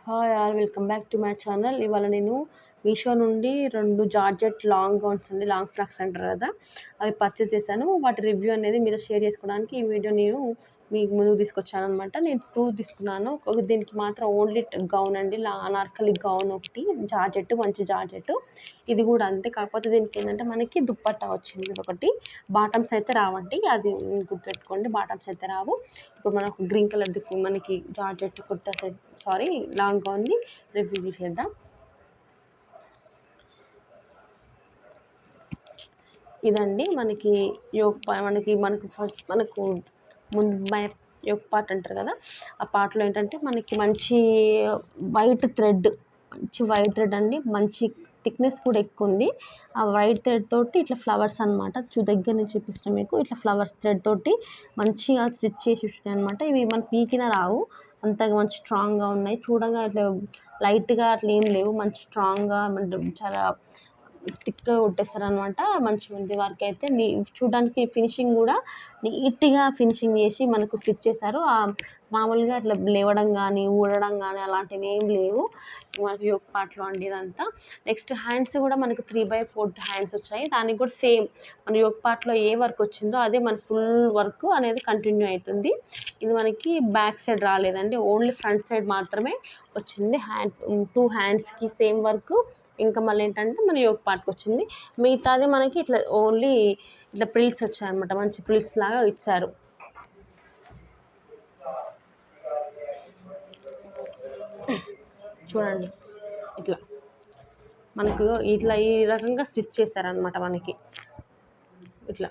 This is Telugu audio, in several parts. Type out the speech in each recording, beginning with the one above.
Hi all welcome back to my channel. ఇవాళ నేను మీషో నుండి 2 జార్జెట్ లాంగ్ గౌన్స్ అండి, లాంగ్ ఫ్రాక్స్ అంటారు కదా, అవి పర్చేస్ చేశాను. వాటి రివ్యూ అనేది మీతో షేర్ చేసుకోవడానికి ఈ వీడియో నేను మీకు ముందుకు తీసుకొచ్చానమాట. నేను 2 తీసుకున్నాను. దీనికి మాత్రం ఓన్లీ గౌన్ అండి, అనార్కలి గౌన్ ఒకటి జార్జెట్, మంచి జార్జెట్. ఇది కూడా అంతే, కాకపోతే దీనికి ఏంటంటే మనకి దుప్పట్టా వచ్చింది ఒకటి. బాటమ్స్ అయితే రావండి, అది గుర్తుపెట్టుకోండి, బాటమ్స్ అయితే రావు. ఇప్పుడు మనకు గ్రీన్ కలర్ మనకి జార్జెట్ కుర్తా సెట్, లాంగ్ గౌన్ని రివ్యూ చేద్దాం. ఇదండి మనకి మనకు ఫస్ట్ ముందు యోక్ పార్ట్ అంటారు కదా, ఆ పార్ట్లో ఏంటంటే మనకి మంచి వైట్ థ్రెడ్ అండి, మంచి థిక్నెస్ కూడా ఎక్కువ ఉంది. ఆ వైట్ థ్రెడ్ తోటి ఇట్లా ఫ్లవర్స్ అనమాట, దగ్గర నుంచి చూపిస్తాం మీకు. ఇట్లా ఫ్లవర్స్ థ్రెడ్ తోటి మంచిగా స్టిచ్ చేసి వచ్చినాయి అనమాట. ఇవి మన పీకిన రావు, అంతగా మంచి స్ట్రాంగ్గా ఉన్నాయి. చూడగా అట్లా లైట్గా అట్లా ఏం లేవు, మంచి స్ట్రాంగ్గా చాలా థిక్గా కొట్టేస్తారు అనమాట. మంచిగా ఉంది వర్క్ అయితే. చూడడానికి ఫినిషింగ్ కూడా నీట్గా ఫినిషింగ్ చేసి మనకు స్టిచ్ చేశారు. మామూలుగా అట్లా లేవడం కానీ ఊడడం కానీ అలాంటివి ఏం లేవు మనకి యోక్ పార్ట్లో అండి ఇదంతా. నెక్స్ట్ హ్యాండ్స్ కూడా మనకు 3/4 హ్యాండ్స్ వచ్చాయి. దానికి కూడా సేమ్ మన యోక్ పార్ట్లో ఏ వర్క్ వచ్చిందో అదే మన ఫుల్ వర్క్ అనేది కంటిన్యూ అవుతుంది. ఇది మనకి బ్యాక్ సైడ్ రాలేదండి, ఓన్లీ ఫ్రంట్ సైడ్ మాత్రమే వచ్చింది. 2 హ్యాండ్స్కి సేమ్ వర్క్. ఇంకా మళ్ళీ ఏంటంటే మన యోక్ పార్ట్కి వచ్చింది. మిగతాది మనకి ఇట్లా ఓన్లీ ఇట్లా ప్రిల్స్ వచ్చాయన్నమాట, మంచి ప్రిల్స్ లాగా ఇచ్చారు. చూడండి, ఇట్లా మనకు ఇట్లా ఈ రకంగా స్టిచ్ చేశారనమాట. మనకి ఇట్లా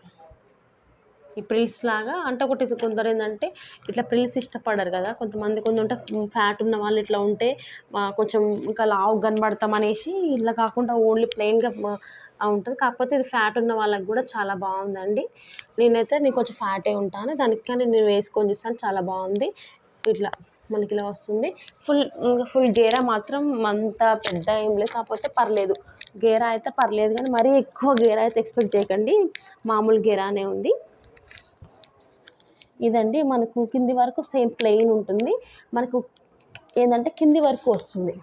ఈ ప్రిల్స్ లాగా అంటే ఒకటి కొందరు ఏంటంటే ఇట్లా ప్రిల్స్ ఇష్టపడరు కదా, కొంత ఫ్యాట్ ఉన్న వాళ్ళు ఇట్లా ఉంటే కొంచెం ఇంకా లావు కనబడతాం అనేసి ఇట్లా కాకుండా ఓన్లీ ప్లెయిన్గా ఉంటుంది. కాకపోతే ఇది ఫ్యాట్ ఉన్న వాళ్ళకి కూడా చాలా బాగుందండి. నేను కొంచెం ఫ్యాటే ఉంటాను, దానికని నేను వేసుకొని చూస్తాను, చాలా బాగుంది. ఇట్లా మనకి ఇలా వస్తుంది. ఫుల్ గేరా మాత్రం అంత పెద్ద ఏం లేదు, కాకపోతే పర్లేదు, గేరా అయితే పర్లేదు. కానీ మరీ ఎక్కువ గేరా అయితే ఎక్స్పెక్ట్ చేయకండి, మామూలు గేరానే ఉంది. ఇదండి మనకు కింది వరకు సేమ్ ప్లెయిన్ ఉంటుంది. మనకు ఏంటంటే కింది వరకు వస్తుంది.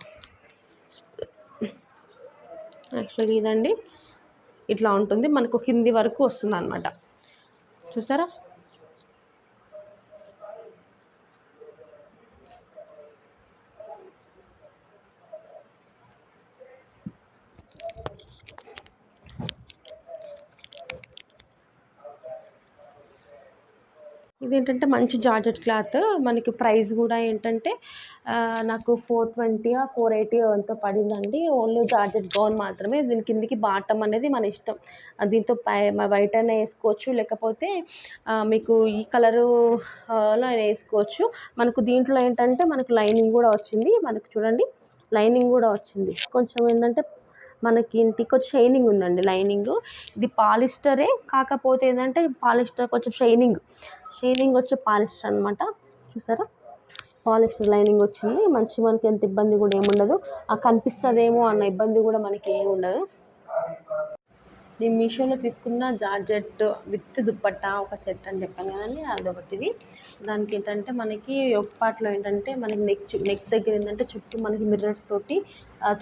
యాక్చువల్లీ ఇదండి ఇట్లా ఉంటుంది, మనకు కింది వరకు వస్తుంది అన్నమాట. చూసారా, ఇదేంటంటే మంచి జార్జెట్ క్లాత్. మనకి ప్రైస్ కూడా ఏంటంటే నాకు 420 480 ఎంతో పడిందండి. ఓన్లీ జార్జెట్ గౌన్ మాత్రమే. దీని కిందికి బాటమ్ అనేది మన ఇష్టం, దీంతో వైట్ అయినా వేసుకోవచ్చు, లేకపోతే మీకు ఈ కలరు లో అయినా వేసుకోవచ్చు. మనకు దీంట్లో ఏంటంటే మనకు లైనింగ్ కూడా వచ్చింది. మనకు చూడండి, లైనింగ్ కూడా వచ్చింది. కొంచెం ఏంటంటే మనకి ఇంటికి కొంచెం షైనింగ్ ఉందండి లైనింగ్. ఇది పాలిస్టరే, కాకపోతే ఏంటంటే పాలిస్టర్ కొంచెం షైనింగ్ వచ్చే పాలిస్టర్ అనమాట. చూసారా, పాలిస్టర్ లైనింగ్ వచ్చింది. మనకి ఎంత ఇబ్బంది కూడా ఏముండదు, కనిపిస్తుందేమో అన్న ఇబ్బంది కూడా మనకి ఏమి ఉండదు. నేను మీషోలో తీసుకున్న జార్జెట్ విత్ దుప్పట్టా ఒక సెట్ అని చెప్పాను కదండి, అదొకటిది. దానికి ఏంటంటే మనకి ఒక పార్ట్లో ఏంటంటే మనకి నెక్ దగ్గర ఏంటంటే చుట్టూ మనకి మిర్రర్స్ తోటి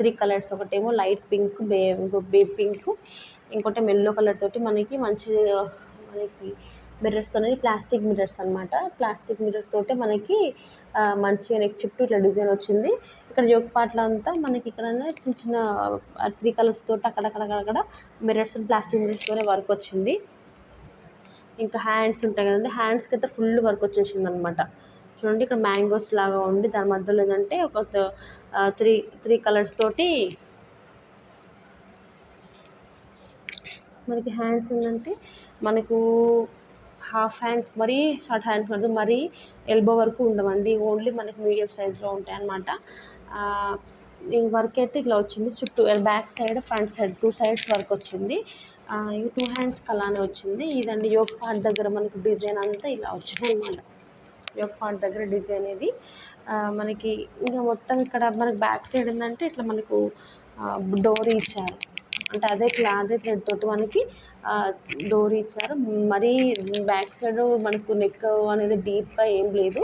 3 కలర్స్, ఒకటేమో లైట్ పింక్, బేబీ పింక్, ఇంకోటి మెల్లో కలర్ తోటి మనకి మిర్రర్స్ అనేది ప్లాస్టిక్ మిర్రర్స్ అనమాట. ప్లాస్టిక్ మిర్రర్స్ తోటి మనకి మంచిగా నెక్ చుట్టూ ఇట్లా డిజైన్ వచ్చింది. ఇక్కడ యోక్ పార్ట్లో అంతా మనకి ఇక్కడ చిన్న చిన్న 3 కలర్స్ తోటి అక్కడక్కడ మిర్రర్స్, ప్లాస్టిక్ మిర్రర్స్తోనే వర్క్ వచ్చింది. ఇంకా హ్యాండ్స్ ఉంటాయి కదండి, హ్యాండ్స్కి అయితే ఫుల్ వర్క్ వచ్చేసింది అనమాట. చూడండి, ఇక్కడ మ్యాంగోస్ లాగా ఉండి దాని మధ్యలో ఏంటంటే ఒక 3 కలర్స్ తోటి మనకి హ్యాండ్స్ ఏంటంటే మనకు హాఫ్ హ్యాండ్స్, మరీ షార్ట్ హ్యాండ్స్ కాదు, మరీ ఎల్బో వరకు ఉండవండి, ఓన్లీ మనకి మీడియం సైజ్లో ఉంటాయి అన్నమాట. ఈ వర్క్ అయితే ఇట్లా వచ్చింది. చుట్టూ back side, front side 2 sides work వచ్చింది. ఈ 2 హ్యాండ్స్కి అలానే వచ్చింది. ఇదండి యోక్ పార్ట్ దగ్గర మనకు డిజైన్ అంతా ఇలా వచ్చింది అనమాట. యోక్ పార్ట్ దగ్గర డిజైన్ ఇది మనకి ఇంకా మొత్తం ఇక్కడ మనకి బ్యాక్ సైడ్ ఏంటంటే ఇట్లా మనకు డోరీ ఇచ్చారు. అంటే అదే థ్రెడ్ తోటి మనకి డోరీ ఇచ్చారు. మరీ బ్యాక్ సైడ్ మనకు నెక్ అనేది డీప్గా ఏం లేదు,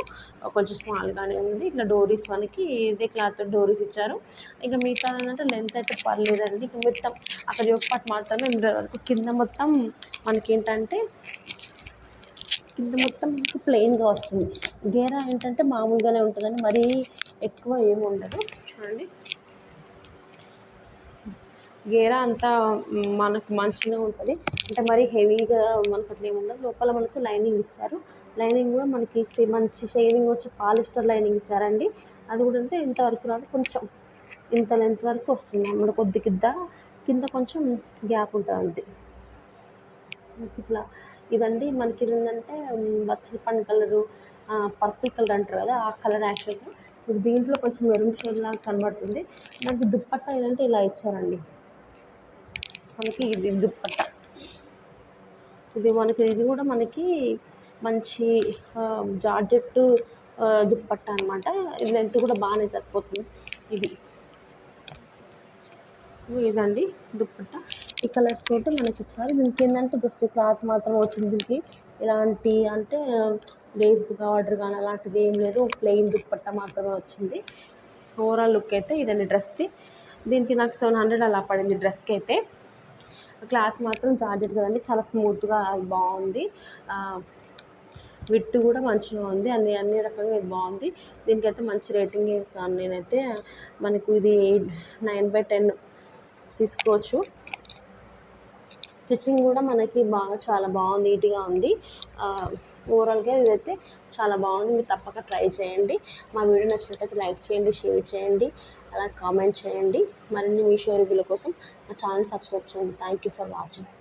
కొంచెం స్మాల్గానే ఉంది. ఇట్లా డోరీస్ మనకి ఇదే క్లాత్ డోరీస్ ఇచ్చారు. ఇంకా మిగతా ఏంటంటే లెంత్ అయితే పర్లేదండి. ఇక మొత్తం అక్కడ యోక్ పార్ట్ మాత్రమే మిర్రర్ వరకు, కింద మొత్తం మనకి ఏంటంటే కింద మొత్తం మనకి ప్లెయిన్గా వస్తుంది. గేరా ఏంటంటే మామూలుగానే ఉంటుందని మరీ ఎక్కువ ఏమి ఉండదు. చూడండి, గేరా అంతా మనకు మంచిగా ఉంటుంది, అంటే మరీ హెవీగా మనకు అట్లా ఏమి ఉండదు. లోపల మనకు లైనింగ్ ఇచ్చారు. లైనింగ్ కూడా మనకి మంచి షైనింగ్ వచ్చి పాలిస్టర్ లైనింగ్ ఇచ్చారండి. అది కూడా అంటే ఇంతవరకు రాదు, కొంచెం ఇంత లెంత్ వరకు వస్తుంది అన్నమాట. కొద్ది కింద కొంచెం గ్యాప్ ఉంటుంది అంతే. ఇట్లా ఇదండి మనకి ఇది ఏంటంటే బచ్చల పండు కలరు, పర్పుల్ కలర్ అంటారు కదా, ఆ కలర్ యాక్చువల్గా మీకు దీంట్లో కొంచెం మెరూన్ షేడ్ లాగా కనబడుతుంది. మనకి దుప్పట్టా ఏదంటే ఇలా ఇచ్చారండి. మనకి ఇది దుప్పట్టా, ఇది కూడా మనకి మంచి జార్జెట్టు దుప్పట్టా అనమాట. ఇది లెంత్ కూడా బాగానే సరిపోతుంది. ఇదండి దుప్పట్టా, ఈ కలర్స్ తోటి మనకి ఇచ్చారు. దీనికి ఏంటంటే జస్ట్ క్లాత్ మాత్రం వచ్చింది. దీనికి ఎలాంటి అంటే లేస్ బార్డర్ కానీ అలాంటిది ఏం లేదు, ప్లెయిన్ దుప్పట్టా మాత్రమే వచ్చింది. ఓవరాల్ లుక్ అయితే ఇదండి డ్రెస్ది. దీనికి నాకు 700 అలా పడింది డ్రెస్కి అయితే. క్లాత్ మాత్రం జార్జెట్ కదండి, చాలా స్మూత్గా బాగుంది. విత్ కూడా మంచిగా ఉంది, అన్ని రకంగా ఇది బాగుంది. దీనికైతే మంచి రేటింగ్ ఇస్తాను నేనైతే. మనకు ఇది 9/10 తీసుకోవచ్చు. స్టిచ్చింగ్ కూడా మనకి చాలా బాగుంది, నీట్గా ఉంది. ఓవరాల్గా ఇదైతే చాలా బాగుంది. మీరు తప్పక ట్రై చేయండి. మా వీడియో నచ్చినట్లయితే లైక్ చేయండి, షేర్ చేయండి, అలా కామెంట్ చేయండి. మరిన్ని మీషో రివ్యూల కోసం మా ఛానల్ సబ్స్క్రైబ్ చేయండి. Thank you for watching.